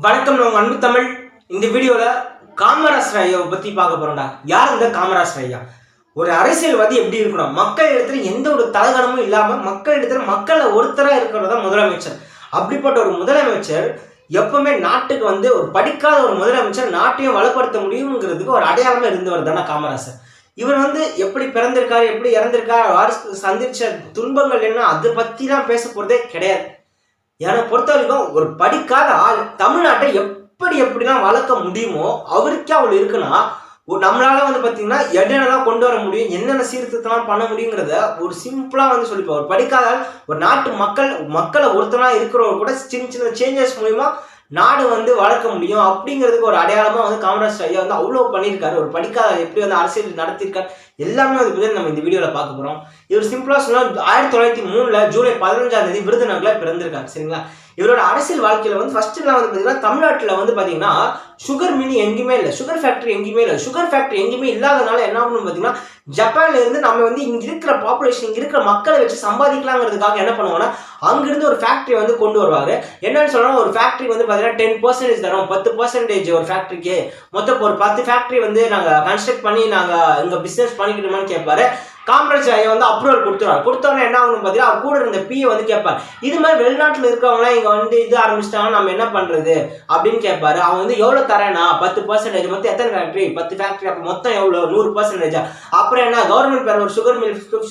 வணக்கம். நம்ம அன்பு தமிழ். இந்த வீடியோவில் காமராஜ் ஐயாவை பற்றி பார்க்க போகிறோம்டா. யார் இந்த காமராஜ் ஐயா? ஒரு அரசியல்வாதி எப்படி இருக்கணும்? மக்கள் இடத்துல எந்த ஒரு தலகணமும் இல்லாமல் மக்கள் இடத்துல மக்களை ஒருத்தராக இருக்கிறதா முதலமைச்சர். அப்படிப்பட்ட ஒரு முதலமைச்சர் எப்பவுமே நாட்டுக்கு ஒரு படிக்காத ஒரு முதலமைச்சர் நாட்டையும் வளப்படுத்த முடியுங்கிறதுக்கு ஒரு அடையாளமாக இருந்தவர் தானே காமராஜர். இவர் எப்படி பிறந்திருக்காரு, எப்படி இறந்திருக்காரு, வாரிசு சந்திச்ச துன்பங்கள் என்ன, அதை பற்றிலாம் பேச போகிறதே கிடையாது. என்னை பொறுத்த வரைக்கும் ஒரு படிக்காத ஆள் தமிழ்நாட்டை எப்படிலாம் வளர்க்க முடியுமோ அவருக்கே அவள் இருக்குன்னா நம்மளால பார்த்தீங்கன்னா என்னென்னலாம் கொண்டு வர முடியும், என்னென்ன சீர்திருத்தம்லாம் பண்ண முடியுங்கிறத ஒரு சிம்பிளாக சொல்லிப்போம். ஒரு படிக்காத ஆள் ஒரு நாட்டு மக்களை ஒருத்தனா இருக்கிறவங்க கூட சின்ன சின்ன சேஞ்சஸ் மூலிமா நாடு வளர்க்க முடியும் அப்படிங்கிறதுக்கு ஒரு அடையாளமாக காமராஜ் ஐயா அவ்வளோ பண்ணியிருக்காரு. ஒரு படிக்காத எப்படி அரசியல் நடத்தியிருக்காரு எல்லாமே பற்றி நம்ம இந்த வீடியோவில் பார்க்க போகிறோம். இவர் சிம்பிளாக சொன்னால் 1903 ஜூலை 15 விருதுநகரில் பிறந்திருக்காரு. சரிங்களா? இவரோட அரசியல் வாழ்க்கையில் ஃபர்ஸ்ட்லாம் பார்த்தீங்கன்னா தமிழ்நாட்டில் பார்த்தீங்கன்னா சுகர் மினி எங்கேயுமே இல்லை, சுகர் ஃபேக்ட்ரி எங்கேயுமே இல்லை. சுகர் ஃபேக்ட்ரி எங்கேயுமே இல்லாதனால என்ன ஆகணும்னு பார்த்தீங்கன்னா ஜப்பான்ல இருந்து நம்ம இங்கே இருக்கிற பாப்புலேஷன், இங்கே இருக்கிற மக்களை வச்சு சம்பாதிக்கலாங்கிறதுக்காக என்ன பண்ணுவாங்கன்னா அங்கிருந்து ஒரு ஃபேக்ட்ரி கொண்டு வருவாங்க. என்னன்னு சொன்னால் ஒரு ஃபேக்ட்ரி பார்த்தீங்கன்னா 10% தரோம், 10% ஒரு ஃபேக்ட்ரிக்கு மொத்தம் ஒரு 10 ஃபேக்ட்ரி நாங்கள் கன்ஸ்ட்ரக்ட் பண்ணி நாங்கள் இங்கே பிஸ்னஸ் பண்ணிக்கணுமான்னு கேட்பாரு. காமராஜ் ஐயா அப்ரூவல் கொடுத்துருவார். கொடுத்தோன்னே என்ன ஆகணும் பார்த்தீங்கன்னா அவர் கூட இருந்த பிஏ கேட்பார், இது மாதிரி வெளிநாட்டில் இருக்கிறவங்களாம் இங்கே இது ஆரம்பிச்சிட்டாங்கன்னா நம்ம என்ன பண்ணுறது அப்படின்னு கேட்பாரு. அவன் எவ்வளோ தரேனா 10% மொத்தம் எத்தனை ஃபேக்ட்ரி, 10 ஃபேக்ட்ரி, அப்போ மொத்தம் எவ்வளோ 100%. அப்புறம் என்ன கவர்மெண்ட் பேர் ஒரு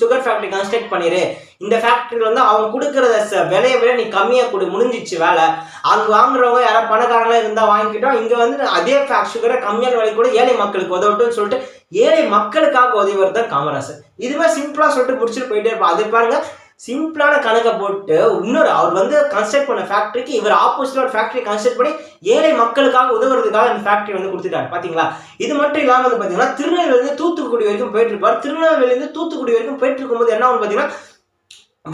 சுகர் ஃபேக்ட்ரி கன்ஸ்ட்ரக்ட் பண்ணிடு, இந்த ஃபேக்ட்ரியில் அவங்க கொடுக்குறத விலையை விட நீ கம்மியாக கொடு, முடிஞ்சிச்சு வேலை. அங்கே வாங்குறவங்க யாராவது பணக்காரங்களாம் இருந்தால் வாங்கிக்கிட்டோம், இங்கே அதே சுகரை கம்மியான விலை கூட ஏழை மக்களுக்கு உதவட்டும்னு சொல்லிட்டு ஏழை மக்களுக்காக உதவுறது தான் காமராஜர். இதுவே சிம்பிளா சொல்லிட்டு முடிச்சுட்டு போயிட்டே இருப்பார். அது பாருங்க, சிம்பிளான கணக்கை போட்டு இன்னொரு அவர் கன்ஸ்ட்ரக்ட் பண்ண ஃபேக்டரிக்கு இவர் ஆப்போசிட் ஒரு ஃபேக்டரி கன்ஸ்ட்ரக்ட் பண்ணி ஏழை மக்களுக்காக உதவுறதுக்காக இந்த ஃபேக்டரி கொடுத்துட்டாரு. பாத்தீங்களா? இது மட்டும் இல்லாமல் பாத்தீங்கன்னா திருநெல்வேலியிலிருந்து தூத்துக்குடி வரைக்கும் போயிட்டு இருப்பார். திருநெல்வேலியிலிருந்து தூத்துக்குடி வரைக்கும் போயிட்டு இருக்கும்போது என்ன பாத்தீங்கன்னா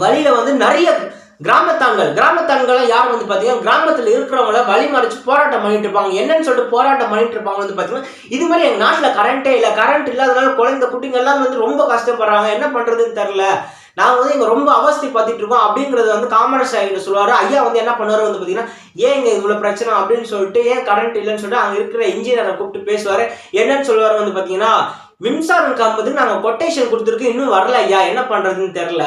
வழியில நிறைய கிராமத்தான்கள் யார் பார்த்தீங்கன்னா கிராமத்தில் இருக்கிறவங்கள வழி மறைச்சு போராட்டம் பண்ணிட்டு இருப்பாங்க. என்னன்னு சொல்லிட்டு போராட்டம் பண்ணிட்டு இருப்பாங்க பார்த்தீங்கன்னா இது மாதிரி எங்கள் நாட்டில் கரண்டே இல்லை, கரண்ட் இல்லாதனால குழந்தை குட்டிங்க எல்லாம் ரொம்ப கஷ்டப்படுறாங்க, என்ன பண்ணுறதுன்னு தெரில, நாங்கள் இங்கே ரொம்ப அவஸ்தை பார்த்துட்டு இருக்கோம் அப்படிங்கிறது காமராஜ் ஐயா சொல்லுவார். ஐயா என்ன பண்ணுவார் பார்த்தீங்கன்னா ஏன் இங்கே இவ்வளோ பிரச்சனை அப்படின்னு சொல்லிட்டு, ஏன் கரண்ட் இல்லைன்னு சொல்லிட்டு அங்கே இருக்கிற இன்ஜினியரை கூப்பிட்டு பேசுவார். என்னன்னு சொல்லுவார் பார்த்தீங்கன்னா மின்சாரம் கம்பத்துக்கு நாங்கள் கொட்டேஷன் கொடுத்துருக்கு, இன்னும் வரல ஐயா, என்ன பண்ணுறதுன்னு தெரில,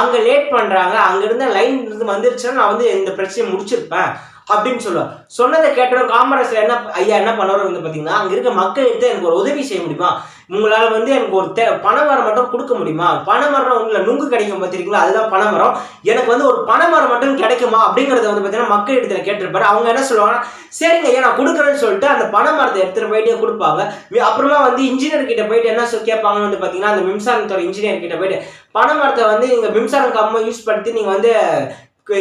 அங்கே லேட் பண்ணுறாங்க, அங்கேருந்து லைன் வந்துருச்சுன்னா நான் இந்த பிரச்சனையை முடிச்சிருப்பேன் அப்படின்னு சொல்லுவார். சொன்னதை கேட்டோம் காமராஜ் ஐயா என்ன பண்ணுவார் பார்த்தீங்கன்னா அங்கே இருக்க மக்களுக்கு எனக்கு ஒரு உதவி செய்ய முடியுமா, உங்களால் எனக்கு ஒரு பனைமரம் மட்டும் கொடுக்க முடியுமா, பனைமரம் உங்களை நுங்கு கிடைக்கும் பார்த்துருக்கீங்களா, அதுதான் பனைமரம், எனக்கு ஒரு பனைமரம் மட்டும் கிடைக்குமா அப்படிங்கிறத பார்த்தீங்கன்னா மக்கள் இடத்துல கேட்டிருப்பாரு. அவங்க என்ன சொல்லுவாங்கன்னா சரிங்க ஐயா நான் கொடுக்குறேன்னு சொல்லிட்டு அந்த பனைமரத்தை எடுத்துகிட்டு போயிட்டே கொடுப்பாங்க. அப்புறமா இன்ஜினியர் கிட்ட போயிட்டு என்ன கேட்பாங்கன்னு பார்த்தீங்கன்னா அந்த மின்சாரத்துறை இன்ஜினியர் கிட்ட போயிட்டு பனைமரத்தை நீங்கள் மின்சாரம் கம்மா யூஸ் படுத்தி நீங்கள்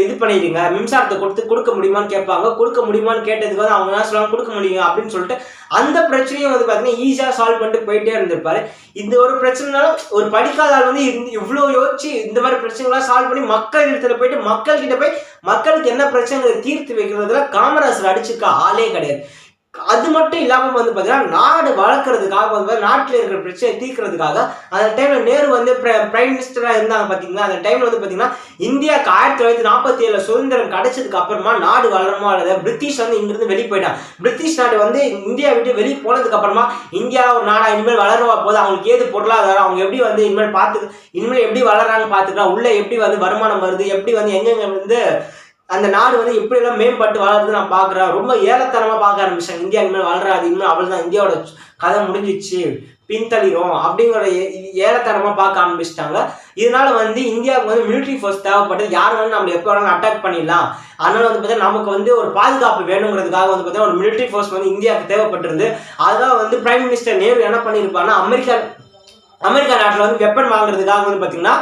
இது பண்ணிடுங்க, மின்சாரத்தை கொடுக்க முடியுமான்னு கேட்பாங்க. கொடுக்க முடியுமான்னு கேட்டதுக்கு அவங்க என்ன சொல்லுவாங்க, கொடுக்க முடியும் அப்படின்னு சொல்லிட்டு அந்த பிரச்சனையும் பார்த்தீங்கன்னா ஈஸியாக சால்வ் பண்ணிட்டு போயிட்டே இருந்திருப்பாரு. இந்த ஒரு பிரச்சனைனாலும் ஒரு படிக்காத ஆள் இவ்வளோ யோசிச்சு இந்த மாதிரி பிரச்சனைகளாம் சால்வ் பண்ணி மக்கள் இடத்துல போயிட்டு மக்கள்கிட்ட போய் மக்களுக்கு என்ன பிரச்சனைகளை தீர்த்து வைக்கிறதுல காமராஜர் அடிச்சுக்க ஆளே கிடையாது. அது மட்டும் இல்லாமல் பார்த்தீங்கன்னா நாடு வளர்க்கறதுக்காக நாட்டில் இருக்கிற பிரச்சனை தீர்க்கிறதுக்காக அந்த டைமில் நேரு பிரைம் மினிஸ்டராக இருந்தாங்க. பார்த்தீங்கன்னா அந்த டைமில் பார்த்தீங்கன்னா இந்தியாவுக்கு 1947 சுதந்திரம் கிடைச்சதுக்கு அப்புறமா நாடு வளரமா அல்லது பிரிட்டிஷ் இங்கிருந்து வெளியே போயிட்டாங்க. பிரிட்டிஷ் நாடு இந்தியா விட்டு வெளியே போனதுக்கு அப்புறமா இந்தியா ஒரு நாடா இனிமேல் வளரவா போது, அவங்களுக்கு ஏது பொருளாதாரம், அவங்க எப்படி இனிமேல் எப்படி வளர்றாங்கன்னு பார்த்துக்கலாம், உள்ள எப்படி வருமானம் வருது, எப்படி எங்கெங்க அந்த நாடு எப்படியெல்லாம் மேம்பட்டு வளருது நான் பார்க்குறேன். ரொம்ப ஏலத்தனமாக பார்க்க ஆரம்பிச்சாங்க. இந்தியா இனிமேல் வளராது, இனிமேல் அவள் தான் இந்தியாவோட கதை முடிஞ்சிச்சு, பின்தளிரும் அப்படிங்கிற ஏலத்தனமாக பார்க்க ஆரம்பிச்சிட்டாங்க. இதனால இந்தியாவுக்கு மிலிட்ரி ஃபோர்ஸ் தேவைப்பட்டது. யார் நம்ம எப்போ வேணாலும் அட்டாக் பண்ணிடலாம், அதனால பார்த்தீங்கன்னா நமக்கு ஒரு பாதுகாப்பு வேணுங்கிறதுக்காக பார்த்தீங்கன்னா ஒரு மிலிட்ரி ஃபோர்ஸ் இந்தியாவுக்கு தேவைப்பட்டிருந்து. அதான் பிரைம் மினிஸ்டர் நேரு என்ன பண்ணியிருப்பாருன்னா அமெரிக்கா நாட்டில் வெப்பன் வாங்குறதுக்காக பார்த்தீங்கன்னா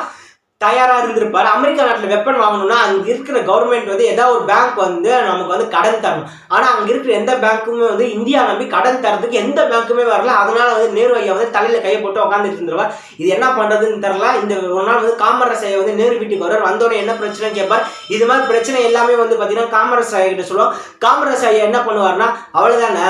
தயாராக இருந்திருப்பாரு. அமெரிக்கா நாட்டில் வெப்பன் வாங்கணும்னா அங்கே இருக்கிற கவர்மெண்ட் ஏதாவது ஒரு பேங்க் நமக்கு கடன் தரணும். ஆனால் அங்கே இருக்கிற எந்த பேங்க்குமே இந்தியா நம்பி கடன் தரதுக்கு எந்த பேங்க்குமே வரல. அதனால நேரு ஐயா தலையில் கையை போட்டு உட்காந்துட்டு இருந்துருவார். இது என்ன பண்ணுறதுன்னு தெரில. இந்த ஒரு நாள் காமராஜ் ஐயா நேரு வீட்டுக்கு வருவார். வந்தோடனே என்ன பிரச்சனை கேட்பார். இது மாதிரி பிரச்சனை எல்லாமே பார்த்தீங்கன்னா காமராஜ் ஐயா கிட்ட சொல்லுவோம். காமராஜ் ஐயா என்ன பண்ணுவார்னா அவ்வளோதானே,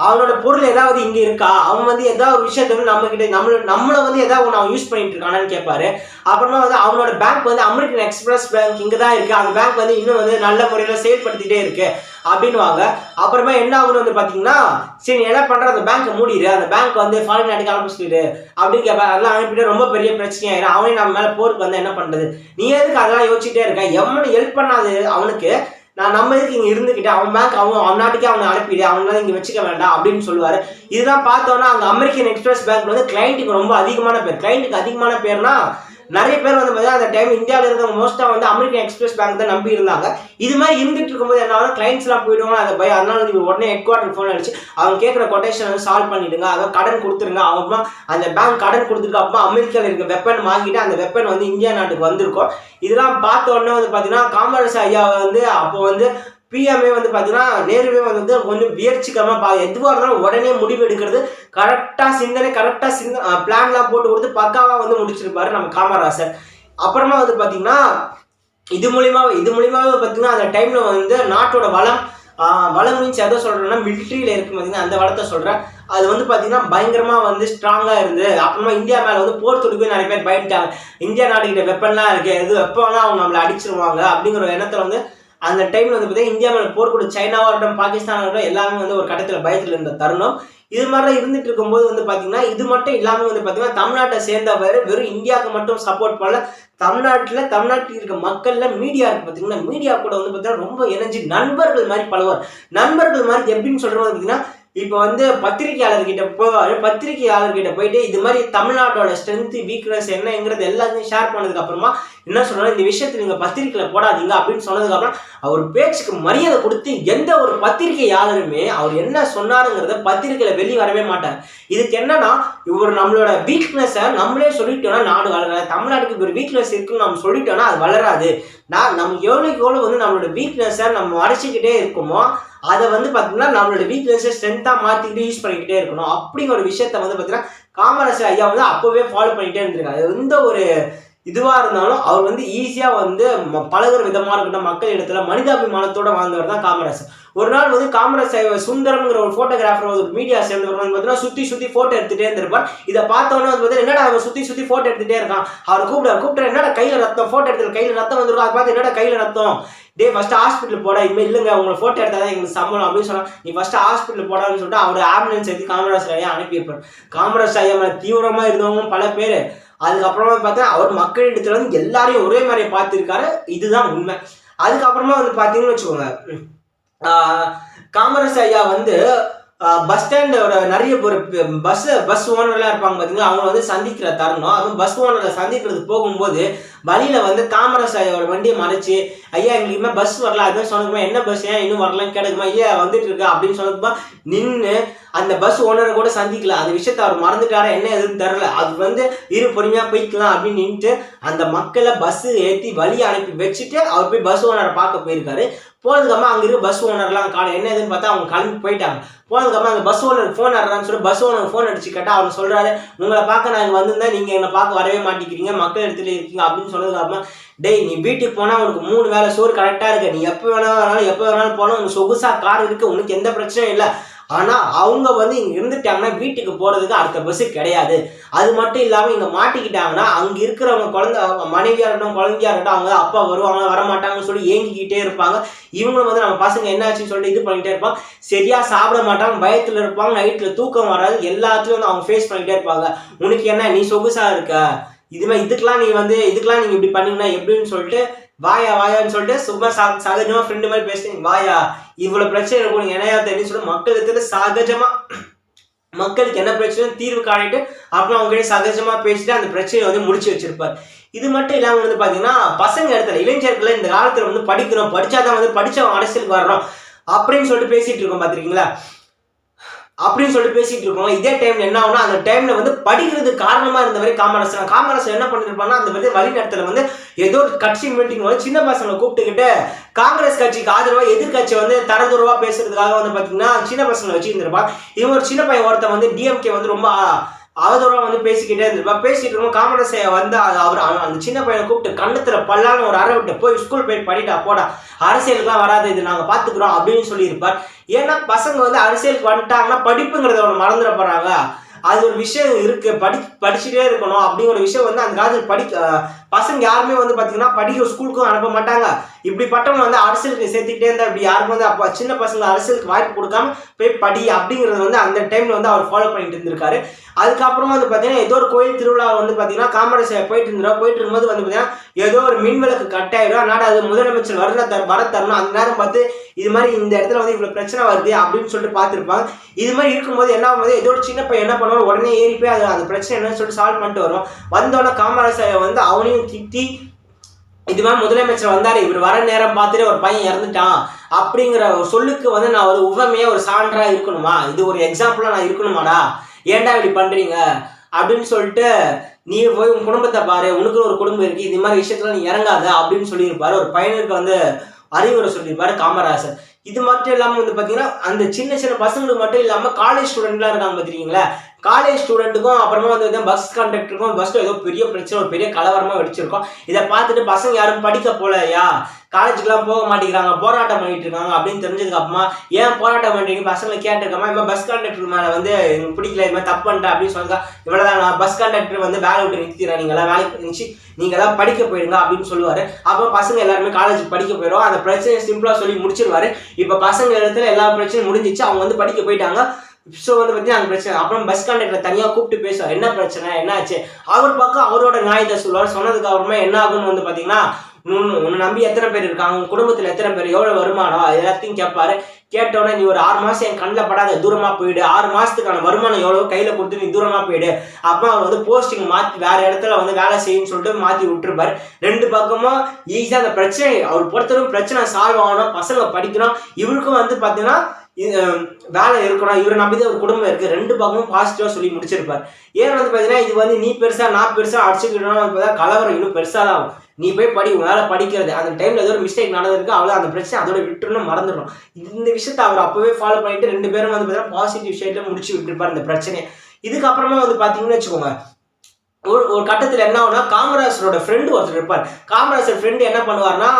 அவனோட பொருள் ஏதாவது இங்க இருக்கா, அவன் வந்து ஏதாவது ஒரு விஷயத்த வந்து நம்ம கிட்ட நம்மளை வந்து ஏதாவது ஒன்று அவன் யூஸ் பண்ணிட்டு இருக்கானான்னு கேட்பாரு. அப்புறமா வந்து அவனோட பேங்க் வந்து அமெரிக்கன் எக்ஸ்பிரஸ் பேங்க் இங்கே தான் இருக்கு, அந்த பேங்க் வந்து இன்னும் வந்து நல்ல முறையில் செயல்படுத்திட்டே இருக்கு அப்படின்வாங்க. அப்புறமா என்ன ஆகுன்னு வந்து பார்த்தீங்கன்னா, சரி என்ன பண்ற, அந்த பேங்க்கை மூடிடு, அந்த பேங்க் வந்து ஃபாரின் நாட்டுக்கு அனுப்பிச்சிட்டு அப்படின்னு கேட்பாரு. அதெல்லாம் அனுப்பிட்டு ரொம்ப பெரிய பிரச்சனையாயிரும். அவனே நம்ம மேலே போருக்கு வந்து என்ன பண்றது, நீ எதுக்கு அதெல்லாம் யோசிச்சுட்டே இருக்க, எவனு ஹெல்ப் பண்ணாது அவனுக்கு, நம்ம எதுக்கு இங்கே இருந்துக்கிட்டு, அவன் பேங்க் அவன் நாட்டுக்கே அவனை அனுப்பிடு, அவனால இங்கே வச்சுக்க வேண்டாம் அப்படின்னு சொல்லுவார். இதுதான் பார்த்தோன்னா அங்கே அமெரிக்கன் எக்ஸ்பிரஸ் பேங்க்ல வந்து கிளைண்ட்டுக்கு ரொம்ப அதிகமான பேர். கிளைண்ட்டுக்கு அதிகமான பேர்னா நிறைய பேர் வந்து பார்த்தீங்கன்னா அந்த டைம் இந்தியாவில் இருக்கிற மோஸ்ட்டாக வந்து அமெரிக்கன் எக்ஸ்பிரஸ் பேங்க் தான் நம்பி இருந்தாங்க. இது மாதிரி இருந்துட்டு இருக்கும்போது என்ன ஆகும், கிளைண்ட்ஸ்லாம் போயிடுவாங்க, அதை பயம். அதனால நீங்கள் உடனே ஹெட் குவார்ட்டர் ஃபோன் அடிச்சு அவங்க கேட்குற கொட்டேஷன் வந்து சால்வ் பண்ணிடுங்க, அதாவது கடன் கொடுத்துருங்க. அவங்க அந்த பேங்க் கடன் கொடுத்துருக்கு, அப்போ அமெரிக்காவில் இருக்க வெப்பன் வாங்கிட்டு அந்த வெப்பன் வந்து இந்தியா நாட்டுக்கு வந்திருக்கும். இதெல்லாம் பார்த்த உடனே வந்து பார்த்தீங்கன்னா காமராஜ் ஐயா வந்து அப்போ வந்து பிஎம்ஏ வந்து பார்த்தீங்கன்னா நேருவே வந்து கொஞ்சம் வியர்ச்சிகரமாக எதுவாக இருந்தாலும் உடனே முடிவு எடுக்கிறது, கரெக்டாக பிளான்லாம் போட்டு கொடுத்து பக்காவாக வந்து முடிச்சிருப்பாரு நம்ம காமராஜர். அப்புறமா வந்து பார்த்தீங்கன்னா இது மூலியமாக பார்த்தீங்கன்னா அந்த டைமில் வந்து நாட்டோட வளம் மீன்ஸ் எதை சொல்கிறேன்னா மிலிட்ரியில் இருக்கு பார்த்தீங்கன்னா அந்த வளத்தை சொல்கிறேன். அது வந்து பார்த்தீங்கன்னா பயங்கரமாக வந்து ஸ்ட்ராங்காக இருந்து அப்புறமா இந்தியா மேலே வந்து போர் தொடுக்கவே நிறைய பேர் பயந்துட்டாங்க. இந்தியா நாட்டுக்கிட்ட வெப்பன்லாம் இருக்குது, எது வெப்பம்லாம் அவங்க நம்மளை அடிச்சிருவாங்க அப்படிங்கிற ஒரு எண்ணத்தில் வந்து அந்த டைமில் வந்து பார்த்தீங்கன்னா இந்தியா மேலே போர் கூட சைனாவாக இருக்கட்டும், பாகிஸ்தானாக இருக்கட்டும், எல்லாமே வந்து ஒரு கட்டத்தில் பயத்தில் இருந்த தருணம். இது மாதிரிலாம் இருந்துட்டு இருக்கும்போது வந்து பார்த்தீங்கன்னா இது மட்டும் இல்லாமல் வந்து பார்த்தீங்கன்னா தமிழ்நாட்டை சேர்ந்தவர் வெறும் இந்தியாவுக்கு மட்டும் சப்போர்ட் பண்ணல, தமிழ்நாட்டில் இருக்க மக்களில் மீடியா இருக்கு பார்த்தீங்கன்னா, மீடியா கூட வந்து பார்த்தீங்கன்னா ரொம்ப இணைஞ்சு நண்பர்கள் மாதிரி பழகுவார். நண்பர்கள் மாதிரி எப்படின்னு சொல்கிறது பார்த்தீங்கன்னா, இப்போ வந்து பத்திரிகையாளர்கிட்ட போயிட்டு இது மாதிரி தமிழ்நாட்டோட ஸ்ட்ரென்த் வீக்னஸ் என்னங்கிறது எல்லாத்தையும் ஷேர் பண்ணதுக்கு அப்புறமா என்ன சொல்றாரு, இந்த விஷயத்தை நீங்க பத்திரிகையில போடாதீங்க அப்படின்னு சொன்னதுக்கு அப்புறம் அவர் பேச்சுக்கு மரியாதை கொடுத்து எந்த ஒரு பத்திரிகையாளருமே அவர் என்ன சொன்னாருங்கிறத பத்திரிகையில வெளியே வரவே மாட்டார். இதுக்கு என்னன்னா இவர் நம்மளோட வீக்னஸை நம்மளே சொல்லிட்டோம்னா நாடு வளராது. தமிழ்நாட்டுக்கு ஒரு வீக்னஸ் இருக்குன்னு நம்ம சொல்லிட்டோம்னா அது வளராது. நம்ம எவ்வளோ வந்து நம்மளோட வீக்னஸை நம்ம மறைச்சிக்கிட்டே இருக்குமோ அதை வந்து பார்த்தீங்கன்னா நம்மளோட வீக்னஸை ஸ்ட்ரென்த்தாக மாற்றிக்கிட்டு யூஸ் பண்ணிக்கிட்டே இருக்கணும் அப்படிங்கிற ஒரு விஷயத்த வந்து பார்த்தீங்கன்னா காமராஜ் ஐயா வந்து அப்போவே ஃபாலோ பண்ணிகிட்டே இருந்திருக்காரு. எந்த ஒரு இதுவாக இருந்தாலும் அவர் வந்து ஈஸியாக வந்து பழகிற விதமாக இருக்கட்டும், மக்கள் இடத்துல மனிதாபிமானத்தோடு வாழ்ந்தவர் தான் காமராஜர். ஒரு நாள் வந்து காமராஜ் சுந்தரம்ங்கிற ஒரு ஃபோட்டோகிராஃபர் ஒரு மீடியா சேர்ந்தவர் வந்து பார்த்தீங்கன்னா சுற்றி ஃபோட்டோ எடுத்துகிட்டே இருந்திருப்பார். இதை பார்த்தோன்னே வந்து பார்த்தீங்கன்னா என்னடா அவன் சுற்றி ஃபோட்டோ எடுத்துகிட்டே இருக்கான், அவர் கூப்பிட்டு என்னடா கையில் ரத்தம், ஃபோட்டோ எடுத்து கையில் ரத்தம் வந்துருக்கும், அதை பார்த்து என்னடா கையில் ரத்தம், ஃபர்ஸ்ட் ஹாஸ்பிட்டல் போட, இனிமேல் இல்லைங்க உங்களை ஃபோட்டோ எடுத்தால் தான் எங்களுக்கு சம்பளம் அப்படின்னு சொன்னா, நீ ஃபர்ஸ்ட் ஹாஸ்பிட்டல் போடான்னு சொல்லிட்டு அவர் ஆம்புலன்ஸ் எடுத்து காமராஜ் ஐயா அனுப்பியிருப்பார். காமராஜ் ஐயா மேலே தீவிரமாக இருந்தவங்க பல பேர். அதுக்கப்புறமா பார்த்தா அவர் மக்கள் இடத்துல வந்து எல்லாரையும் ஒரே மாதிரியை பார்த்துருக்காரு, இதுதான் உண்மை. அதுக்கப்புறமா வந்து பார்த்தீங்கன்னு வச்சுக்கோங்க, காமராஜ் ஐயா வந்து பஸ் ஸ்டாண்டோட நிறைய ஒரு பஸ் ஓனர்லாம் இருப்பாங்க பார்த்தீங்கன்னா, அவங்க வந்து சந்திக்கிற தருணம். அதுவும் பஸ் ஓனரை சந்திக்கிறதுக்கு போகும்போது வழியில் வந்து காமராஜ் ஐயாவோட வண்டியை மறைச்சி, ஐயா எங்களுக்குமே பஸ் வரல, அதுதான் சொன்னதுமா என்ன பஸ் ஏன் இன்னும் வரலன்னு கேட்குமா, ஐயா வந்துட்டு இருக்கா அப்படின்னு சொன்னதுமா நின்று அந்த பஸ் ஓனரை கூட சந்திக்கல. அந்த விஷயத்த அவர் மறந்துட்டாரா என்ன எதுன்னு தெரில. அது வந்து பொறுமையாக போய்க்கலாம் அப்படின்னு நின்றுட்டு அந்த மக்களை பஸ்ஸு ஏற்றி வழியை அனுப்பி வச்சுட்டு அவர் போய் பஸ் ஓனரை பார்க்க போயிருக்காரு. போனதுக்கப்புறமா அங்கே இருக்க பஸ் ஓனர்லாம் காணும் என்ன எதுன்னு பார்த்தா அவங்க கிளம்பி போயிட்டாங்க. போனதுக்கப்புறம் அந்த பஸ் ஓனர் ஃபோன் ஆடுறான்னு சொல்லி பஸ் ஓனர் ஃபோன் அடிச்சு கேட்டால் அவர் சொல்கிறாரு, உங்களை பார்க்க நான் இங்கே வந்திருந்தேன், நீங்கள் என்னை பார்க்க வரவே மாட்டேங்கிறீங்க, மக்கள் இடத்துல இருக்கீங்க அப்படின்னு சொன்னதுக்கப்புறமா, டேய் நீ வீட்டுக்கு போனால் உனக்கு 3 வேளை சோறு கரெக்டாக இருக்கு, நீ எப்போ வேணாலும் போனால் உனக்கு சொகுசாக கார் இருக்குது, உனக்கு எந்த பிரச்சனையும் இல்லை. ஆனால் அவங்க வந்து இங்கே இருந்துட்டாங்கன்னா வீட்டுக்கு போகிறதுக்கு அடுத்த பஸ்ஸு கிடையாது. அது மட்டும் இல்லாமல் இங்கே மாட்டிக்கிட்டாங்கன்னா அங்கே இருக்கிறவங்க மனைவியாக இருக்கட்டும் குழந்தையாக இருக்கட்டும் அவங்க அப்பா வருவாங்க வரமாட்டாங்கன்னு சொல்லி ஏங்கிக்கிட்டே இருப்பாங்க. இவங்களும் வந்து நம்ம பசங்க என்னாச்சுன்னு சொல்லிட்டு இது பண்ணிகிட்டே இருப்பாங்க. சரியாக சாப்பிட மாட்டாங்க, பயத்தில் இருப்பாங்க, நைட்டில் தூக்கம் வராது, எல்லாத்துலையும் வந்து அவங்க ஃபேஸ் பண்ணிகிட்டே இருப்பாங்க. உனக்கு என்ன நீ சொகுசாக இருக்க, இதுக்கெல்லாம் நீங்கள் இப்படி பண்ணீங்கன்னா எப்படின்னு சொல்லிட்டு வாயான்னு சொல்லிட்டு சும்மா சகஜமாக ஃப்ரெண்டு மாதிரி பேசுறீங்க, வாயா இவ்வளோ பிரச்சனை இருக்கும் நீங்கள் என்னையா தெரியும் சொல்லி மக்களுக்கு சகஜமாக மக்களுக்கு என்ன பிரச்சனை தீர்வு காணிட்டு அப்புறம் அவங்க சகஜமாக பேசிட்டு அந்த பிரச்சனையை வந்து முடிச்சு வச்சிருப்பார். இது மட்டும் இல்லாமல் வந்து பார்த்தீங்கன்னா பசங்க இடத்துல இளைஞர்களை இந்த காலத்தில் வந்து படிச்சாதான் வந்து படித்தவங்க அரசியலுக்கு வர்றோம் அப்படின்னு சொல்லிட்டு பேசிகிட்டு இருக்கோம் பார்த்துருக்கீங்களா, அப்படின்னு சொல்லிட்டு பேசிட்டு இருக்கோம். இதே டைம்ல என்ன ஆகுனா அந்த டைம்ல வந்து படிக்கிறது காரணமா இருந்தவரை காமராஜர் என்ன பண்ணிருப்பாங்கன்னா அந்த வந்து வழி நடத்தல வந்து ஏதோ ஒரு கட்சி மீட்டிங் வந்து சின்ன பசங்களை கூப்பிட்டுக்கிட்டு காங்கிரஸ் கட்சிக்கு ஆதரவா எதிர்கட்சி வந்து தரதுறவா பேசுறதுக்காக வந்து பாத்தீங்கன்னா சின்ன பசங்களை வச்சு இருந்திருப்பாங்க. இவங்க ஒரு சின்ன பையன் ஒருத்தன் வந்து டிஎம்கே வந்து ரொம்ப அவதூறாக வந்து பேசிக்கிட்டே இருந்திருப்பா. பேசிட்டு இருக்கும் காமராஜ் ஐயா வந்து அவர் அந்த சின்ன பையனை கூப்பிட்டு கண்ணத்தில் பல்லான்னு ஒரு அறை விட்டு போய் ஸ்கூல் போய் படிட்டா போடா, அரசியலுக்குலாம் வராது, இது நாங்கள் பார்த்துக்குறோம் அப்படின்னு சொல்லியிருப்பார். ஏன்னா பசங்க வந்து அரசியலுக்கு வந்துட்டாங்கன்னா படிப்புங்கிறத ஒன்று மறந்துட போகிறாங்க. அது ஒரு விஷயம் இருக்கு, படிச்சுட்டே இருக்கணும் அப்படிங்கிற ஒரு விஷயம் வந்து அந்த காலத்தில் பசங்க யாருமே வந்து பார்த்தீங்கன்னா படிக்க ஸ்கூலுக்கும் அனுப்ப மாட்டாங்க. இப்படிப்பட்டவங்க வந்து அரசியலுக்கு சேர்த்துக்கிட்டே இருந்தால் இப்படி யாருக்கும் வந்து அப்போ சின்ன பசங்க அரசியலுக்கு வாய்ப்பு கொடுக்காம போய் படி அப்படிங்கிறது வந்து அந்த டைமில் வந்து அவர் ஃபாலோ பண்ணிட்டு இருந்திருக்காரு. அதுக்கப்புறமா வந்து பார்த்தீங்கன்னா ஏதோ ஒரு கோயில் திருவிழா வந்து பார்த்தீங்கன்னா காமராஜ் போயிட்டு இருக்கும்போது வந்து பார்த்தீங்கன்னா ஏதோ ஒரு மின்விளக்கு கட் ஆயிடும். அதனால அது முதலமைச்சர் வர தரணும். அந்த நேரம் பார்த்து இது மாதிரி இந்த இடத்துல வந்து இவ்வளோ பிரச்சனை வருது அப்படின்னு சொல்லிட்டு பார்த்துருப்பாங்க. இது மாதிரி இருக்கும்போது என்ன ஆகும்போது ஏதோ ஒரு சின்ன பையன் என்ன பண்ணுவாங்க, உடனே ஏறி போய் அந்த பிரச்சனை என்னன்னு சொல்லிட்டு சால்வ் பண்ணிட்டு வரும். வந்தோடனே காமராஜ் வந்து அவனையும் திட்டி இது மாதிரி முதலமைச்சர் வந்தாரு, இவர் வர நேரம் பார்த்துட்டு ஒரு பையன் இறந்துட்டான் அப்படிங்கிற ஒரு சொல்லுக்கு வந்து நான் ஒரு உவமையா ஒரு சான்றா இருக்கணுமா, இது ஒரு எக்ஸாம்பிளா நான் இருக்கணுமாடா, ஏன்டா இப்படி பண்றீங்க அப்படின்னு சொல்லிட்டு நீ போய் உன் குடும்பத்தை பாரு, உனக்கு ஒரு குடும்பம் இருக்கு, இது மாதிரி விஷயத்துல நீ இறங்காத அப்படின்னு சொல்லியிருப்பாரு. ஒரு பையனுக்கு வந்து அறிவுரை சொல்லியிருப்பாரு காமராஜர். இது மட்டும் இல்லாமல் வந்து பார்த்தீங்கன்னா அந்த சின்ன சின்ன பசங்களுக்கு மட்டும் இல்லாமல் காலேஜ் ஸ்டூடெண்ட்லாம் இருக்காங்க பார்த்துருக்கீங்களா, காலேஜ் ஸ்டூடெண்ட்டுக்கும் அப்புறமா வந்து பஸ் கண்டக்டருக்கும் பஸ்ஸில் ஏதோ பெரிய பிரச்சனை, ஒரு பெரிய கலவரமாக வெடிச்சிருக்கோம். இதை பார்த்துட்டு பசங்க யாரும் படிக்க போலையா, காலேஜுக்கெல்லாம் போக மாட்டேங்கிறாங்க, போராட்டம் பண்ணிட்டு இருக்காங்க அப்படின்னு தெரிஞ்சதுக்கு அப்புறமா ஏன் போராட்டம் பண்ணுறீங்க பசங்களை கேட்டிருக்காமா, இந்த பஸ் கண்டக்டர் மேலே வந்து எனக்கு பிடிக்கல, இது மாதிரி தப்பு பண்ணிட்டேன் அப்படின்னு சொல்லுங்க. இவ்வளோதான், நான் பஸ் கண்டக்டர் வந்து வேலை விட்டு நிறுத்திடுறேன், நீங்களாம் வேலைக்கு நினச்சி நீங்களாம் படிக்க போயிடுங்க அப்படின்னு சொல்லுவார். அப்போ பசங்க எல்லாருமே காலேஜுக்கு படிக்க போயிடும். அந்த பிரச்சனையை சிம்பிளாக சொல்லி முடிச்சிருவாரு. இப்போ பசங்க இடத்துல எல்லா பிரச்சனையும் முடிஞ்சிச்சு, அவங்க வந்து படிக்க போயிட்டாங்க. ஸோ வந்து பார்த்தீங்கன்னா அந்த பிரச்சனை. அப்புறம் பஸ் கண்டக்டர் தனியாக கூப்பிட்டு பேசுவார், என்ன பிரச்சனை என்ன ஆச்சு, அவர் பக்கம் அவரோட நியாயத்தை சொல்லுவார். சொன்னதுக்கு அப்புறமா என்ன ஆகுன்னு வந்து பார்த்தீங்கன்னா உன்னை நம்பி எத்தனை பேர் இருக்காங்க, உன் குடும்பத்தில் எத்தனை பேர், எவ்வளோ வருமானம், எல்லாத்தையும் கேட்பாரு. கேட்டோடனே நீ ஒரு 6 மாதம் என் கண்ணில் படாத தூரமாக போயிடு, 6 மாதத்துக்கான வருமானம் எவ்வளோ கையில் கொடுத்து நீ தூரமாக போயிடு. அப்போ அவர் வந்து போஸ்டிங் மாற்றி வேறு இடத்துல வந்து வேலை செய்யுன்னு சொல்லிட்டு மாற்றி விட்டுருப்பார். 2 பக்கமும் ஈஸியாக அந்த பிரச்சனை அவர் பொறுத்தவரைக்கும் பிரச்சனை சால்வ் ஆகணும், பசங்க படிக்கணும், இவருக்கும் வந்து பார்த்தீங்கன்னா வேலை இருக்கணும், இவரை நம்பிதான் ஒரு குடும்பம் இருக்கு. 2 பக்கமும் பாசிட்டிவா சொல்லி முடிச்சிருப்பார். ஏன் வந்து பார்த்தீங்கன்னா இது வந்து நீ பெருசா நான் பெருசா அடிச்சுக்கிட்டோம்னா கலவரம் இன்னும் பெருசாக தான் ஆகும். நீ போய் படி, உங்களால படிக்கிறது, அந்த டைம்ல ஏதோ ஒரு மிஸ்டேக் நடந்திருக்கு, அவ்வளோ அந்த பிரச்சனை அதோட விட்டுணும் மறந்துடும். இந்த விஷயத்தை அவர் அப்பவே ஃபாலோ பண்ணிட்டு 2 பேரும் வந்து பார்த்தீங்கன்னா பாசிட்டிவ் விஷயத்துல முடிச்சு விட்டுருப்பார் இந்த பிரச்சனையை. இதுக்கப்புறமா வந்து பார்த்தீங்கன்னு வச்சுக்கோங்க, ஒரு கட்டத்தில் என்ன ஆகுனா காமராஜரோட ஃப்ரெண்டு ஒருத்தர் இருப்பார். காமராஜர் ஃப்ரெண்டு என்ன பண்ணுவார்னா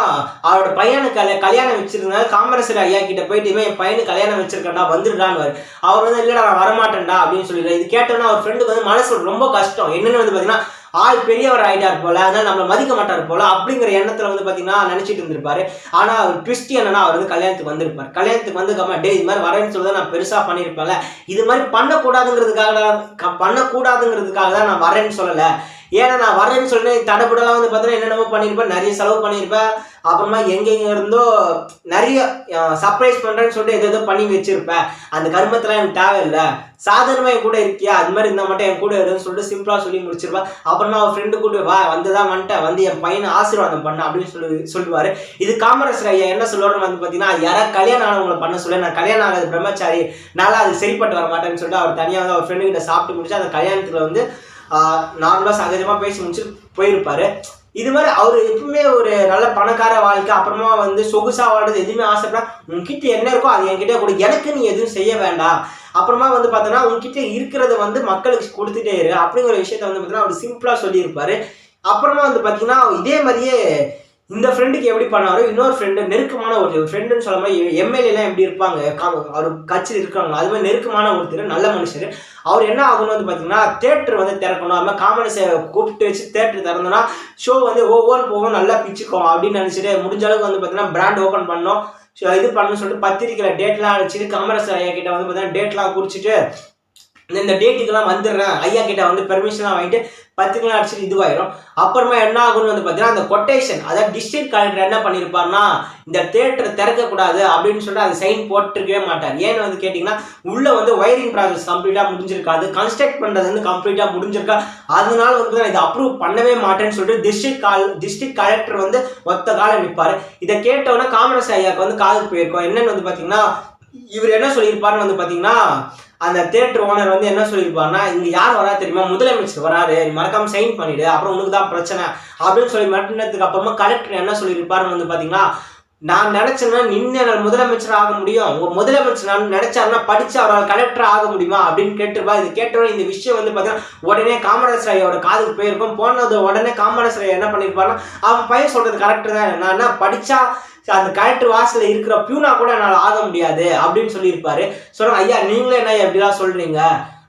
அவரோட பையனுக்கு கல்யாணம் வச்சிருந்தாரு. காமராஜர் ஐயா கிட்ட போயிட்டு என் பையனுக்கு கல்யாணம் வச்சிருக்கேன்டா வந்துடுறான்னு. அவர் வந்து இல்லைடா நான் வரமாட்டேன்டா அப்படின்னு சொல்லிடுறாரு. இது கேட்டோன்னா அவர் ஃப்ரெண்டுக்கு வந்து மனசு ரொம்ப கஷ்டம். என்னன்னு வந்து பார்த்தீங்கன்னா ஆள் பெரியவர் ஆகிட்டார் போல, அதனால நம்மளை மதிக்க மாட்டார் போல அப்படிங்கிற எண்ணத்துல வந்து பார்த்தீங்கன்னா நினைச்சிட்டு இருந்திருப்பாரு. ஆனா அவர் ட்விஸ்ட் என்னன்னா அவர் வந்து கல்யாணத்துக்கு வந்திருப்பார். கல்யாணத்துக்கு வந்து டே இது மாதிரி வரேன்னு சொல்லி நான் பெருசா பண்ணியிருப்பேன்ல, இது மாதிரி பண்ணக்கூடாதுங்கிறதுக்காக தான் நான் வரேன்னு சொல்லலை. ஏன்னா நான் வரேன்னு சொல்லிட்டு தடைப்படலாம் வந்து பார்த்தீங்கன்னா என்னென்னமோ பண்ணியிருப்பேன், நிறைய செலவு பண்ணியிருப்பேன். அப்புறமா எங்கெங்க இருந்தோ நிறைய சர்ப்ரைஸ் பண்ணுறேன்னு சொல்லிட்டு எதோ பண்ணி வச்சிருப்பேன். அந்த கர்மத்தெல்லாம் எனக்கு தேவையில்லை, சாதாரணமாக என் கூட இருக்கியா, அது மாதிரி இருந்தால் மட்டும் என் கூட இருன்னு சொல்லிட்டு சிம்பிளாக சொல்லி முடிச்சிருப்பேன். அப்புறமா அவன் ஃப்ரெண்டு கூட்டு வா வந்துட்டேன் வந்து என் பையனை ஆசீர்வாதம் பண்ண அப்படின்னு சொல்லுவார். இது காமராஜர் ஐயா என்ன சொல்லுவாருன்னு வந்து பார்த்தீங்கன்னா யாராவது கல்யாணம் ஆனவங்களை பண்ண சொல்ல, நான் கல்யாணம் ஆகாது பிரம்மச்சாரி, நானும் அது சரிப்பட்டு வர மாட்டேன்னு சொல்லிட்டு அவர் தனியாக வந்து அவர் ஃப்ரெண்டு கிட்ட சாப்பிட்டு முடிச்சு அந்த கல்யாணத்தில் வந்து நார்மலாக சகஜமாக பேசி முடிச்சு போயிருப்பாரு. இது மாதிரி அவர் எப்பவுமே ஒரு நல்ல பணக்கார வாழ்க்கை, அப்புறமா வந்து சொகுசா வாழ்றது எதுவுமே ஆசைப்படா. உங்ககிட்ட என்ன இருக்கோ அது என்கிட்ட கூட, எனக்கு நீ எதுவும் செய்ய வேண்டாம். அப்புறமா வந்து பார்த்தோன்னா உங்ககிட்ட இருக்கிறத வந்து மக்களுக்கு கொடுத்துட்டே இரு அப்படிங்கிற விஷயத்த வந்து பார்த்தீங்கன்னா அவர் சிம்பிளாக சொல்லியிருப்பாரு. அப்புறமா வந்து பார்த்தீங்கன்னா இதே மாதிரியே இந்த ஃப்ரெண்டுக்கு எப்படி பண்ணாரோ இன்னொரு ஃப்ரெண்டு நெருக்கமான ஒரு ஃப்ரெண்டுன்னு சொல்ல மாதிரி எம்எல்ஏலாம் எப்படி இருப்பாங்க அவர் கட்சியில் இருக்காங்க, அது மாதிரி நெருக்கமான ஒருத்தர் நல்ல மனுஷர். அவர் என்ன ஆகணும் வந்து பார்த்தீங்கன்னா தேட்டர் வந்து திறக்கணும், அது மாதிரி காமராஜை கூப்பிட்டு வச்சு தேட்டர் திறந்தோன்னா ஷோ வந்து ஒவ்வொரு போகும் நல்லா பிச்சுக்கும் அப்படின்னு நினச்சிட்டு முடிஞ்ச அளவுக்கு வந்து பார்த்தீங்கன்னா பிராண்ட் ஓப்பன் பண்ணோம், இது பண்ணணும்னு சொல்லிட்டு பத்திரிக்கையில் டேட்லாம் அடிச்சுட்டு காமராஜ் ஐயா கிட்ட வந்து பார்த்தீங்கன்னா டேட்லாம் குறிச்சிட்டு இந்த டேட்டுக்கெல்லாம் வந்துடுறேன் ஐயா கிட்ட வந்து பெர்மிஷன்லாம் வாங்கிட்டு பத்திரிக்கைலாம் அடிச்சுட்டு இதுவாயிரும். அப்புறமா என்ன ஆகும்னு வந்து பார்த்தீங்கன்னா அந்த கொட்டேஷன், அதாவது டிஸ்ட்ரிக்ட் கலெக்டர் என்ன பண்ணியிருப்பாருன்னா இந்த தேட்டரை திறக்கக்கூடாது அப்படின்னு சொல்லிட்டு அது சைன் போட்டிருக்கவே மாட்டார். ஏன்னு வந்து கேட்டிங்கன்னா உள்ளே வந்து ஒயரிங் ப்ராசஸ் கம்ப்ளீட்டாக முடிஞ்சிருக்காது, கன்ஸ்ட்ரக்ட் பண்ணுறது வந்து கம்ப்ளீட்டாக முடிஞ்சிருக்கா, அதனால வந்து இதை அப்ரூவ் பண்ணவே மாட்டேன்னு சொல்லிட்டு டிஸ்ட்ரிக்ட் கலெக்டர் வந்து ஒத்த காலம் நிற்பார். இதை கேட்டோன்னா காமராஜ் ஐயாவுக்கு வந்து காதுக்கு போயிருக்கோம். என்னன்னு வந்து பார்த்தீங்கன்னா இவர் என்ன சொல்லியிருப்பாருன்னு வந்து பார்த்தீங்கன்னா அந்த தியேட்டர் ஓனர் வந்து என்ன சொல்லியிருப்பாருன்னா இங்கே யார் வரா தெரியுமா, முதலமைச்சர் வராரு, மறக்காம சைன் பண்ணிவிடு, அப்புறம் உனக்கு தான் பிரச்சனை அப்படின்னு சொல்லி மாட்டினதுக்கு அப்புறமா கலெக்டர் என்ன சொல்லியிருப்பாருன்னு வந்து பார்த்தீங்கன்னா நான் நினைச்சேன்னா நின்று முதலமைச்சர் ஆக முடியும், உங்க முதலமைச்சர் நான் நினைச்சாருன்னா படிச்சு அவரால் கலெக்டர் ஆக முடியுமா அப்படின்னு கேட்டுருப்பா. இது கேட்டவொடனே இந்த விஷயம் வந்து பார்த்தீங்கன்னா உடனே காமராஜர் ஐயாவோட காதுக்கு போயிருக்கும். போனது உடனே காமராஜர் ஐயா என்ன பண்ணியிருப்பாருன்னா, அவன் பையன் சொல்றது கரெக்டு தான், நான் என்ன படிச்சா அந்த கலெக்டர் வாசல இருக்கிற பியூனா கூட என்னால் ஆக முடியாது அப்படின்னு சொல்லியிருப்பாரு. சொல்றாங்க, ஐயா நீங்களே என்ன எப்படிலாம் சொல்றீங்க,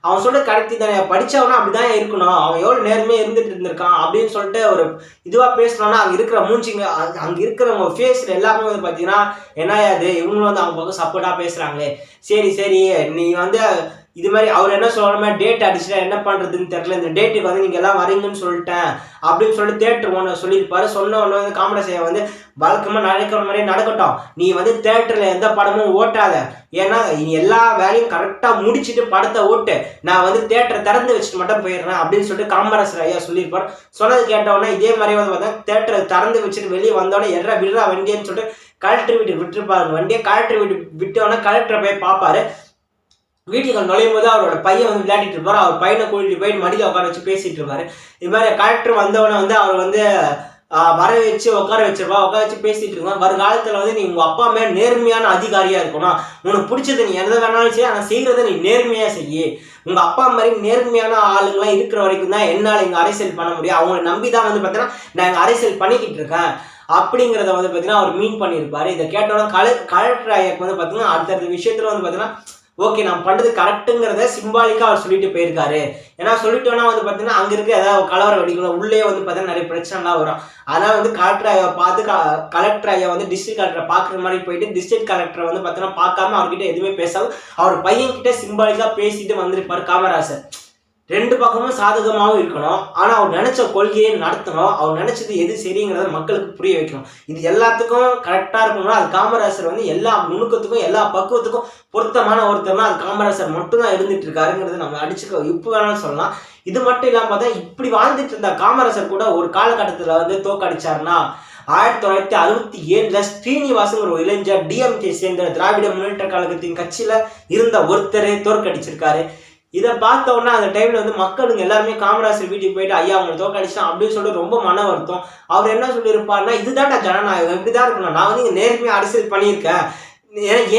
அவன் சொல்ற கரெக்டி தானே, படிச்சவனா அப்படிதான் இருக்கணும், அவன் எவ்வளவு நேர்மையா இருந்துட்டு இருந்திருக்கான் அப்படின்னு சொல்லிட்டு ஒரு இதுவா பேசணும்னா அங்க இருக்கிற மூஞ்சிங்க, அங்க இருக்கிறவங்க ஃபேஸ்ல எல்லாமே வந்து பாத்தீங்கன்னா என்ன அது இவங்களும் வந்து அவங்க பக்கம் சப்போர்ட்டா பேசுறாங்களே, சரி சரி நீ வந்து இது மாதிரி அவர் என்ன சொல்லணுமே, டேட் அடிச்சுட்டா என்ன பண்றதுன்னு தெரியல, இந்த டேட்டுக்கு வந்து நீங்க எல்லாம் வரீங்கன்னு சொல்லிட்டேன் அப்படின்னு சொல்லிட்டு தேட்டர் ஒன்று சொல்லியிருப்பாரு. சொன்ன ஒன்று வந்து காமராஜ் ஐயா வந்து வழக்கமாக நடக்கிற மாதிரியே நடக்கட்டும், நீ வந்து தேட்டர்ல எந்த படமும் ஓட்டாத, ஏன்னா எல்லா வேலையும் கரெக்டாக முடிச்சுட்டு படத்தை ஓட்டு, நான் வந்து தேட்டரை திறந்து வச்சுட்டு மட்டும் போயிடுறேன் அப்படின்னு சொல்லிட்டு காமராஜர் ஐயா சொல்லியிருப்பார். சொன்னது கேட்டவுடனே இதே மாதிரி வந்து பார்த்தா தேட்டரை திறந்து வச்சுட்டு வெளியே வந்தோடனே எற விடுறா வண்டியன்னு சொல்லிட்டு கலெக்டர் வீட்டுக்கு விட்டுருப்பாரு. வண்டியை கலெக்டர் வீட்டுக்கு விட்டோடனே கலெக்டரை போய் பார்ப்பாரு. வீட்டுக்கு நுழையும் போது அவரோட பையன் வந்து விளையாடிட்டு இருப்பாரு. அவர் பையனை கூட்டிட்டு போய் மடியில் உட்கார வச்சு பேசிட்டு இருப்பாரு. இது மாதிரி கலெக்டர் வந்தவனை வந்து அவர் வந்து வர வச்சு உட்கார வச்சிருப்பா, உட்கார வச்சு பேசிட்டு இருக்கான். வருங்காலத்தில் வந்து நீ உங்க அப்பா மேல நேர்மையான அதிகாரியா இருக்கணும், உனக்கு பிடிச்சது நீ எந்த வேணாலும் செய்ய, ஆனால் செய்யறதை நீ நேர்மையா செய்ய, உங்க அப்பா மாதிரி நேர்மையான ஆளுங்களாம் இருக்கிற வரைக்கும் தான் என்னால் இங்கே அரசியல் பண்ண முடியும், அவங்களை நம்பி தான் வந்து பார்த்தீங்கன்னா நான் இங்கே அரசியல் பண்ணிக்கிட்டு இருக்கேன் அப்படிங்கிறத வந்து பார்த்தீங்கன்னா அவர் மீன் பண்ணியிருப்பாரு. இதை கேட்டோன்னா கலெக்டர் ஐயாக்கு வந்து பார்த்தீங்கன்னா அடுத்தடுத்த விஷயத்துல வந்து பார்த்தீங்கன்னா ஓகே நான் பண்ணுறது கரெக்டுங்கிறத சிம்பாலிக்காக அவர் சொல்லிட்டு போயிருக்காரு. ஏன்னா சொல்லிட்டோன்னா வந்து பார்த்தீங்கன்னா அங்கே இருக்க ஏதாவது கலவர வெடிக்கணும், உள்ளே வந்து பார்த்தீங்கன்னா நிறைய பிரச்சனைலாம் வரும். அதனால் வந்து கலெக்டர் ஐயா பார்த்து கலெக்டர் ஐயா வந்து டிஸ்ட்ரிக்ட் கலெக்டரை பார்க்குற மாதிரி போயிட்டு டிஸ்ட்ரிக்ட் கலெக்டரை வந்து பார்த்தீங்கன்னா பார்க்காம அவர்கிட்ட எதுவுமே பேசாமல் அவர் பையன்கிட்ட சிம்பாலிக்காக பேசிட்டு வந்திருப்பார் காமராஜர். ரெண்டு பக்கமும் சாதகமாகவும் இருக்கணும், ஆனால் அவர் நினைச்ச கொள்கையை நடத்தணும், அவர் நினைச்சது எது சரிங்கிறத மக்களுக்கு புரிய வைக்கணும். இது எல்லாத்துக்கும் கரெக்டாக இருக்கணும்னா அது காமராஜர் வந்து எல்லா நுணுக்கத்துக்கும் எல்லா பக்குவத்துக்கும் பொருத்தமான ஒருத்தர்னா அது காமராஜர் மட்டும்தான் இருந்துட்டு இருக்காருங்கிறது நம்ம அடிச்சுக்க இப்போ வேணாலும் சொல்லலாம். இது மட்டும் இல்லாமல் பார்த்தா இப்படி வாழ்ந்துட்டு இருந்த காமராஜர் கூட ஒரு காலகட்டத்தில் வந்து தோக்கடிச்சாருன்னா 1967 ஸ்ரீனிவாசன் ஒரு இளைஞர் டிஎம்கே சேர்ந்த திராவிட முன்னேற்ற கழகத்தின் கட்சியில இருந்த ஒருத்தரை தோற்கடிச்சிருக்காரு. இதை பார்த்த உடனே அந்த டைம்ல வந்து மக்களுங்க எல்லாருமே காமராஜர் வீட்டுக்கு போயிட்டு ஐயா அவங்களை தோக்கடிச்சான் அப்படின்னு சொல்லிட்டு ரொம்ப மன வருத்தம். அவர் என்ன சொல்லியிருப்பாருன்னா, இதுதான்டா ஜனநாயகம், இப்படிதான் இருக்கணும், நான் வந்து இங்க நேர்மையா அரசியல் பண்ணியிருக்கேன்,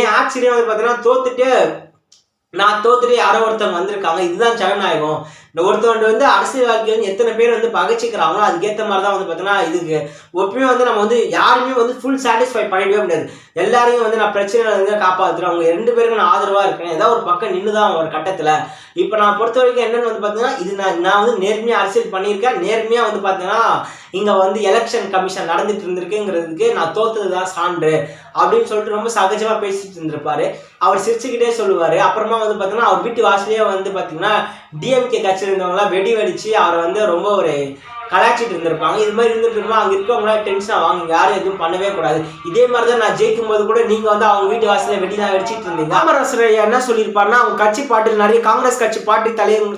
என் ஆச்சரியம் வந்து பார்த்தீங்கன்னா நான் தோத்துட்டு யாரோ ஒருத்தவங்க வந்திருக்காங்க, இதுதான் ஜனநாயகம். இந்த ஒருத்தவங்க வந்து அரசியல் வாழ்க்கை வந்து எத்தனை பேர் வந்து பகைச்சிக்கிறாங்களோ அதுக்கேற்ற மாதிரி தான் வந்து பார்த்தீங்கன்னா இதுக்கு எப்பயுமே வந்து நம்ம வந்து யாருமே வந்து ஃபுல் சாட்டிஸ்ஃபை பண்ணிடவே முடியாது. எல்லாரையும் வந்து நான் பிரச்சனையில இருந்து காப்பாற்றுறேன், அவங்க 2 பேருக்கும் நான் ஆதரவாக இருக்கேன், ஏதாவது ஒரு பக்கம் நின்று தான் ஒரு கட்டத்தில். இப்போ நான் பொறுத்த வரைக்கும் என்னென்னு வந்து பார்த்தீங்கன்னா இது நான் வந்து நேர்மையாக அரசியல் பண்ணியிருக்கேன், நேர்மையாக வந்து பார்த்தீங்கன்னா இங்கே வந்து எலெக்ஷன் கமிஷன் நடந்துட்டு இருந்திருக்குங்கிறதுக்கு நான் தோத்தது தான் சான்று அப்படின்னு சொல்லிட்டு ரொம்ப சகஜமாக பேசிட்டு இருந்திருப்பாரு. அவர் சிரிச்சுக்கிட்டே சொல்லுவார். அப்புறமா வந்து பார்த்தீங்கன்னா அவர் வீட்டு வாசலையே வந்து பார்த்தீங்கன்னா டிஎம்கே கட்சியில் இருந்தவங்களாம் வெடி வெடிச்சு அவரை வந்து ரொம்ப ஒரு கலாச்சிட்டு இருந்திருப்பாங்க. இது மாதிரி இருந்துட்டு இருக்கோம், அங்கே இருக்கவங்களா டென்ஷன் வாங்க, யாரும் எதுவும் பண்ணவே கூடாது. இதே மாதிரி தான் நான் ஜெயிக்கும் போது கூட நீங்க வந்து அவங்க வீட்டு வாசல வெடிலாம் வெடிச்சிட்டு இருந்தீங்க. காமராஜர் என்ன சொல்லியிருப்பாருன்னா, அவங்க கட்சி பாட்டில் நிறைய காங்கிரஸ் கட்சி பாட்டி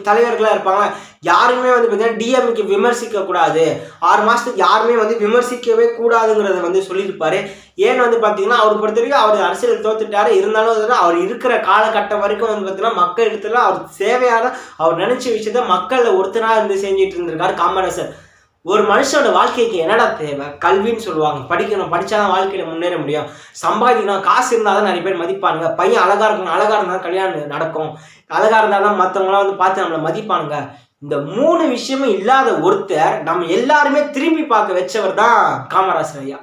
தலைவர்களா இருப்பாங்க, யாருமே வந்து பார்த்தீங்கன்னா டிஎம்கே விமர்சிக்க கூடாது, 6 மாசத்துக்கு யாருமே வந்து விமர்சிக்கவே கூடாதுங்கிறத வந்து சொல்லியிருப்பாரு. ஏன்னு வந்து பார்த்தீங்கன்னா அவர் பொறுத்த வரைக்கும் அவர் அரசியல் தோத்துட்டாரு, இருந்தாலும் அவர் இருக்கிற காலகட்டம் வரைக்கும் வந்து பார்த்தீங்கன்னா மக்கள் இடத்துல அவர் சேவையான அவர் நினைச்ச விஷயத்த மக்கள் ஒருத்தராக இருந்து செஞ்சுட்டு இருந்திருக்காரு காமராஜர். ஒரு மனுஷனோட வாழ்க்கைக்கு என்னடா தேவை? கல்வின்னு சொல்லுவாங்க, படிக்கணும், படிச்சாதான் வாழ்க்கையில முன்னேற முடியும், சம்பாதிக்கணும், காசு இருந்தால் தான் நிறைய பேர் மதிப்பானுங்க, பையன் அழகா இருக்கணும், அழகா இருந்தால் கல்யாணம் நடக்கும், அழகா இருந்தால் தான் மற்றவங்களாம் வந்து பார்த்து நம்மளை மதிப்பானுங்க. இந்த 3 விஷயமும் இல்லாத ஒருத்தர் நம்ம எல்லாருமே திரும்பி பார்க்க வச்சவர் தான் காமராஜர் ஐயா.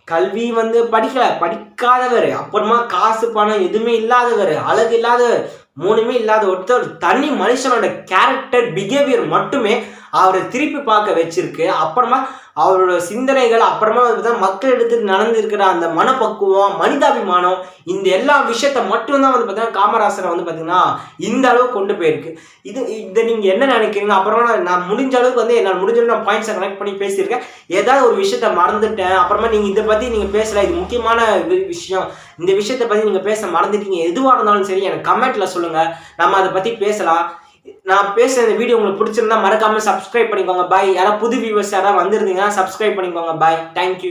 கல்வி வந்து படிக்காதவர், அப்புறமா காசு பணம் எதுவுமே இல்லாதவர், அழகு இல்லாதவர், 3மே இல்லாத ஒருத்தர் தனி மனுஷனோட கேரக்டர் பிஹேவியர் மட்டுமே அவரை திருப்பி பார்க்க வச்சிருக்கு. அப்புறமா அவரோட சிந்தனைகள், அப்புறமா மக்கள் எடுத்து நடந்திருக்கிற அந்த மனப்பக்குவம், மனிதாபிமானம், இந்த எல்லா விஷயத்த மட்டும்தான் வந்து பார்த்தீங்கன்னா காமராஜரை வந்து பார்த்தீங்கன்னா இந்த அளவுக்கு கொண்டு போயிருக்கு. இதை நீங்கள் என்ன நினைக்கிறீங்க? அப்புறமா நான் முடிஞ்ச அளவுக்கு வந்து என்னால் முடிஞ்ச அளவுக்கு நான் பாயிண்ட்ஸை கனெக்ட் பண்ணி பேசியிருக்கேன். ஏதாவது ஒரு விஷயத்த மறந்துட்டேன், அப்புறமா நீங்கள் இதை பற்றி நீங்கள் பேசல, இது முக்கியமான விஷயம், இந்த விஷயத்தை பற்றி நீங்கள் பேச மறந்துட்டீங்க, எதுவாக இருந்தாலும் சரி எனக்கு கமெண்ட்டில் சொல்லுங்கள், நம்ம அதை பற்றி பேசலாம். நான் பேசுகிற இந்த வீடியோ உங்களுக்கு பிடிச்சிருந்தா மறக்காமல் சப்ஸ்கிரைப் பண்ணிக்கோங்க. பாய். யாராவது புது வியூவர்ஸ் யாராவது வந்திருந்தீங்கன்னா சப்ஸ்கிரைப் பண்ணிக்கோங்க. பாய். தேங்க்யூ.